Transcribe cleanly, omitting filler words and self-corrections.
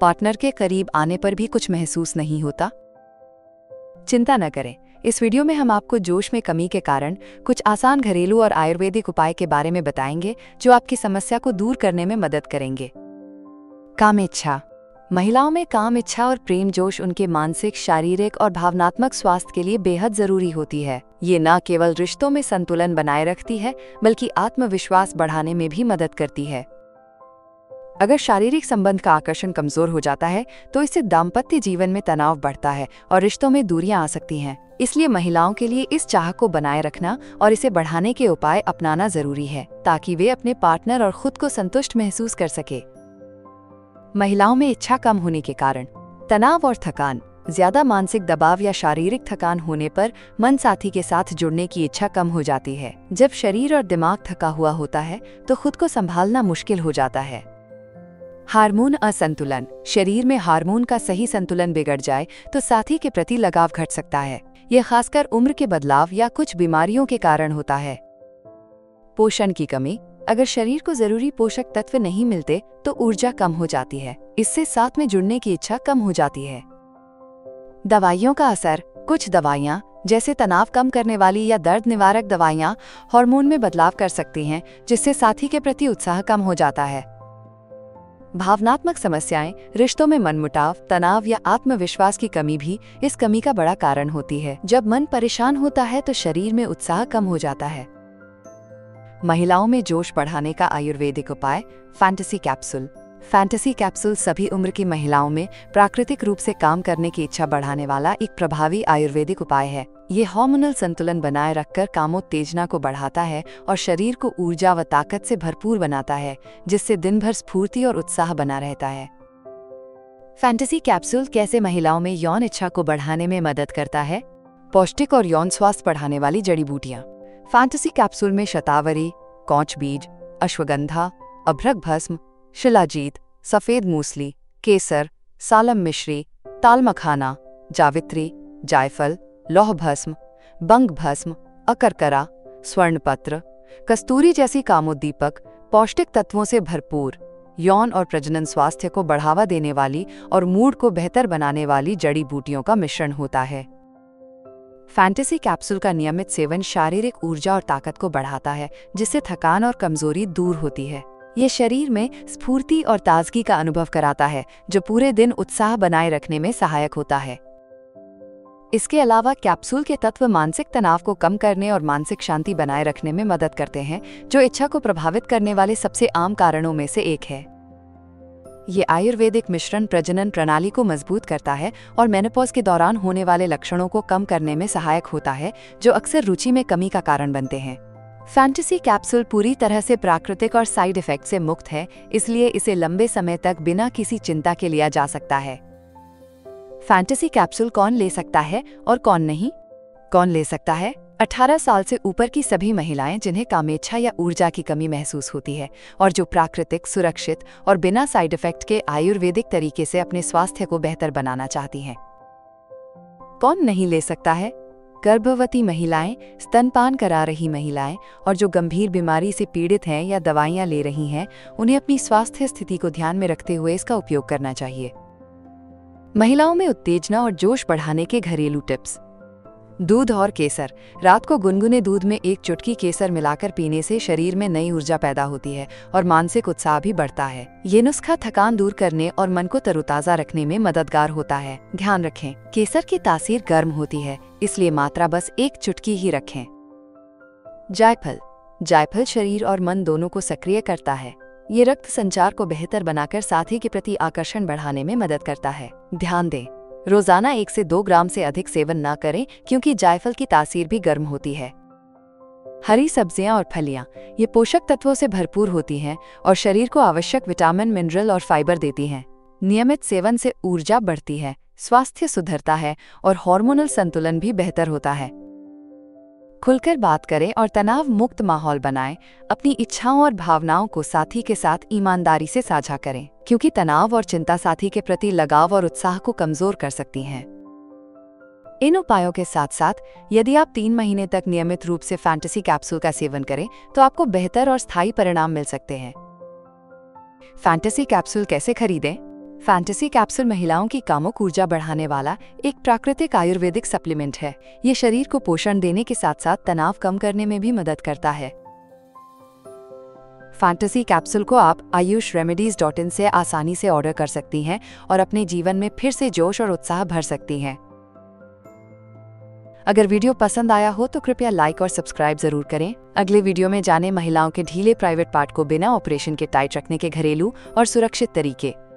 Partner के करीब आने पर भी कुछ महसूस नहीं होता? चिंता न करें, इस वीडियो में हम आपको जोश में कमी के कारण कुछ आसान घरेलू और आयुर्वेदिक उपाय के बारे में बताएंगे जो आपकी समस्या को दूर करने में मदद करेंगे। काम इच्छा। महिलाओं में काम इच्छा और प्रेम जोश उनके मानसिक, शारीरिक और भावनात्मक स्वास्थ्य के लिए बेहद जरूरी होती है। ये न केवल रिश्तों में संतुलन बनाए रखती है बल्कि आत्मविश्वास बढ़ाने में भी मदद करती है। अगर शारीरिक संबंध का आकर्षण कमजोर हो जाता है तो इससे दाम्पत्य जीवन में तनाव बढ़ता है और रिश्तों में दूरियां आ सकती हैं। इसलिए महिलाओं के लिए इस चाह को बनाए रखना और इसे बढ़ाने के उपाय अपनाना जरूरी है ताकि वे अपने पार्टनर और खुद को संतुष्ट महसूस कर सके। महिलाओं में इच्छा कम होने के कारण। तनाव और थकान। ज्यादा मानसिक दबाव या शारीरिक थकान होने पर मन साथी के साथ जुड़ने की इच्छा कम हो जाती है। जब शरीर और दिमाग थका हुआ होता है तो खुद को संभालना मुश्किल हो जाता है। हार्मोन असंतुलन। शरीर में हार्मोन का सही संतुलन बिगड़ जाए तो साथी के प्रति लगाव घट सकता है। यह खासकर उम्र के बदलाव या कुछ बीमारियों के कारण होता है। पोषण की कमी। अगर शरीर को जरूरी पोषक तत्व नहीं मिलते तो ऊर्जा कम हो जाती है। इससे साथ में जुड़ने की इच्छा कम हो जाती है। दवाइयों का असर। कुछ दवाइयाँ जैसे तनाव कम करने वाली या दर्द निवारक दवाइयाँ हार्मोन में बदलाव कर सकती हैं जिससे साथी के प्रति उत्साह कम हो जाता है। भावनात्मक समस्याएं। रिश्तों में मनमुटाव, तनाव या आत्मविश्वास की कमी भी इस कमी का बड़ा कारण होती है। जब मन परेशान होता है तो शरीर में उत्साह कम हो जाता है। महिलाओं में जोश बढ़ाने का आयुर्वेदिक उपाय। Fantasy capsule. फैंटेसी कैप्सूल सभी उम्र की महिलाओं में प्राकृतिक रूप से काम करने की इच्छा बढ़ाने वाला एक प्रभावी आयुर्वेदिक उपाय है। ये हार्मोनल संतुलन बनाए रखकर कामोत्तेजना को बढ़ाता है और शरीर को ऊर्जा व ताकत से भरपूर बनाता है, जिससे दिन भर स्फूर्ति और उत्साह बना रहता है। फैंटेसी कैप्सूल कैसे महिलाओं में यौन इच्छा को बढ़ाने में मदद करता है? पौष्टिक और यौन स्वास्थ्य बढ़ाने वाली जड़ी बूटियां। फैंटेसी कैप्सूल में शतावरी, कौच बीज, अश्वगंधा, अभ्रक भस्म, शिलाजीत, सफेद मूसली, केसर, सालम मिश्री, ताल मखाना, जावित्री, जायफल, लौह भस्म, बंग भस्म, अकरकरा, स्वर्णपत्र, कस्तूरी जैसी कामोद्दीपक, पौष्टिक तत्वों से भरपूर, यौन और प्रजनन स्वास्थ्य को बढ़ावा देने वाली और मूड को बेहतर बनाने वाली जड़ी बूटियों का मिश्रण होता है। फैंटेसी कैप्सूल का नियमित सेवन शारीरिक ऊर्जा और ताकत को बढ़ाता है, जिससे थकान और कमजोरी दूर होती है। ये शरीर में स्फूर्ति और ताजगी का अनुभव कराता है, जो पूरे दिन उत्साह बनाए रखने में सहायक होता है। इसके अलावा कैप्सूल के तत्व मानसिक तनाव को कम करने और मानसिक शांति बनाए रखने में मदद करते हैं, जो इच्छा को प्रभावित करने वाले सबसे आम कारणों में से एक है। ये आयुर्वेदिक मिश्रण प्रजनन प्रणाली को मजबूत करता है और मेनोपॉज के दौरान होने वाले लक्षणों को कम करने में सहायक होता है, जो अक्सर रुचि में कमी का कारण बनते हैं। फैंटेसी कैप्सूल पूरी तरह से प्राकृतिक और साइड इफेक्ट से मुक्त है, इसलिए इसे लंबे समय तक बिना किसी चिंता के लिया जा सकता है। फैंटेसी कैप्सूल कौन ले सकता है और कौन नहीं? कौन ले सकता है? 18 साल से ऊपर की सभी महिलाएं जिन्हें कामेच्छा या ऊर्जा की कमी महसूस होती है और जो प्राकृतिक, सुरक्षित और बिना साइड इफेक्ट के आयुर्वेदिक तरीके से अपने स्वास्थ्य को बेहतर बनाना चाहती हैं। कौन नहीं ले सकता है? गर्भवती महिलाएं, स्तनपान करा रही महिलाएं और जो गंभीर बीमारी से पीड़ित हैं या दवाइयां ले रही हैं, उन्हें अपनी स्वास्थ्य स्थिति को ध्यान में रखते हुए इसका उपयोग करना चाहिए। महिलाओं में उत्तेजना और जोश बढ़ाने के घरेलू टिप्स। दूध और केसर। रात को गुनगुने दूध में एक चुटकी केसर मिलाकर पीने से शरीर में नई ऊर्जा पैदा होती है और मानसिक उत्साह भी बढ़ता है। ये नुस्खा थकान दूर करने और मन को तरोताजा रखने में मददगार होता है। ध्यान रखें, केसर की तासीर गर्म होती है, इसलिए मात्रा बस एक चुटकी ही रखें। जायफल। जायफल शरीर और मन दोनों को सक्रिय करता है। ये रक्त संचार को बेहतर बनाकर साथी के प्रति आकर्षण बढ़ाने में मदद करता है। ध्यान दें, रोजाना 1 से 2 ग्राम से अधिक सेवन ना करें, क्योंकि जायफल की तासीर भी गर्म होती है। हरी सब्जियां और फलियां। ये पोषक तत्वों से भरपूर होती हैं और शरीर को आवश्यक विटामिन, मिनरल और फाइबर देती हैं। नियमित सेवन से ऊर्जा बढ़ती है, स्वास्थ्य सुधरता है और हार्मोनल संतुलन भी बेहतर होता है। खुलकर बात करें और तनाव मुक्त माहौल बनाएं। अपनी इच्छाओं और भावनाओं को साथी के साथ ईमानदारी से साझा करें, क्योंकि तनाव और चिंता साथी के प्रति लगाव और उत्साह को कमजोर कर सकती हैं। इन उपायों के साथ साथ यदि आप 3 महीने तक नियमित रूप से फैंटेसी कैप्सूल का सेवन करें तो आपको बेहतर और स्थायी परिणाम मिल सकते हैं। फैंटेसी कैप्सूल कैसे खरीदें? फैंटेसी कैप्सूल महिलाओं की कामुक ऊर्जा बढ़ाने वाला एक प्राकृतिक आयुर्वेदिक सप्लीमेंट है। ये शरीर को पोषण देने के साथ साथ तनाव कम करने में भी मदद करता है। फैंटेसी कैप्सूल को आप ayushremedies.in से आसानी से ऑर्डर कर सकती हैं और अपने जीवन में फिर से जोश और उत्साह भर सकती हैं। अगर वीडियो पसंद आया हो तो कृपया लाइक और सब्सक्राइब जरूर करें। अगले वीडियो में जानें महिलाओं के ढीले प्राइवेट पार्ट को बिना ऑपरेशन के टाइट रखने के घरेलू और सुरक्षित तरीके।